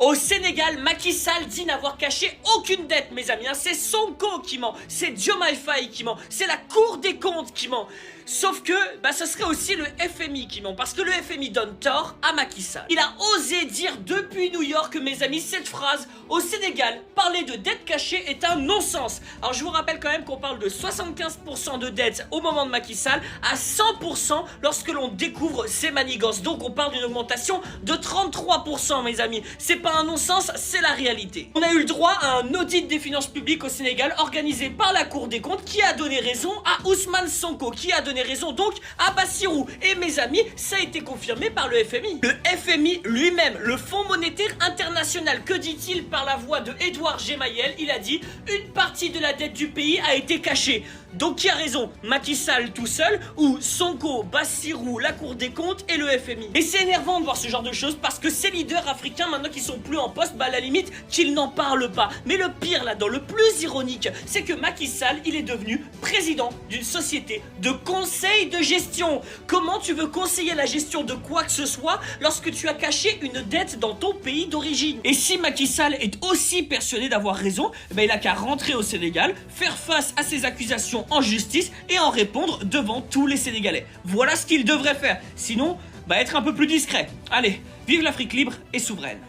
Au Sénégal, Macky Sall dit n'avoir caché aucune dette, mes amis. C'est Sonko qui ment, c'est Diomaye Faye qui ment, c'est la Cour des comptes qui ment. Sauf que, ce serait aussi le FMI qui ment, parce que le FMI donne tort à Macky Sall. Il a osé dire depuis New York, mes amis, cette phrase: au Sénégal, parler de dette cachée est un non-sens. Alors je vous rappelle quand même qu'on parle de 75% de dette au moment de Macky Sall, à 100% lorsque l'on découvre ses manigances. Donc on parle d'une augmentation de 33%, mes amis. C'est pas un non-sens, c'est la réalité. On a eu le droit à un audit des finances publiques au Sénégal organisé par la Cour des comptes qui a donné raison à Ousmane Sonko, qui a donné raison donc à Bassirou. Et mes amis, ça a été confirmé par le FMI. Le FMI lui-même, le Fonds monétaire international, que dit-il par la voix de Edouard Gemayel? Il a dit: une partie de la dette du pays a été cachée. Donc qui a raison? Macky Sall tout seul ou Sonko, Bassirou, la Cour des comptes et le FMI? Et c'est énervant de voir ce genre de choses parce que ces leaders africains, maintenant qu'ils sont plus en poste, à la limite qu'ils n'en parlent pas. Mais le pire là-dedans, le plus ironique, c'est que Macky Sall, il est devenu président d'une société de conseil de gestion. Comment tu veux conseiller la gestion de quoi que ce soit lorsque tu as caché une dette dans ton pays d'origine? Et si Macky Sall est aussi persuadé d'avoir raison, il a qu'à rentrer au Sénégal, faire face à ces accusations en justice et en répondre devant tous les Sénégalais. Voilà ce qu'il devrait faire. Sinon, être un peu plus discret. Allez, vive l'Afrique libre et souveraine.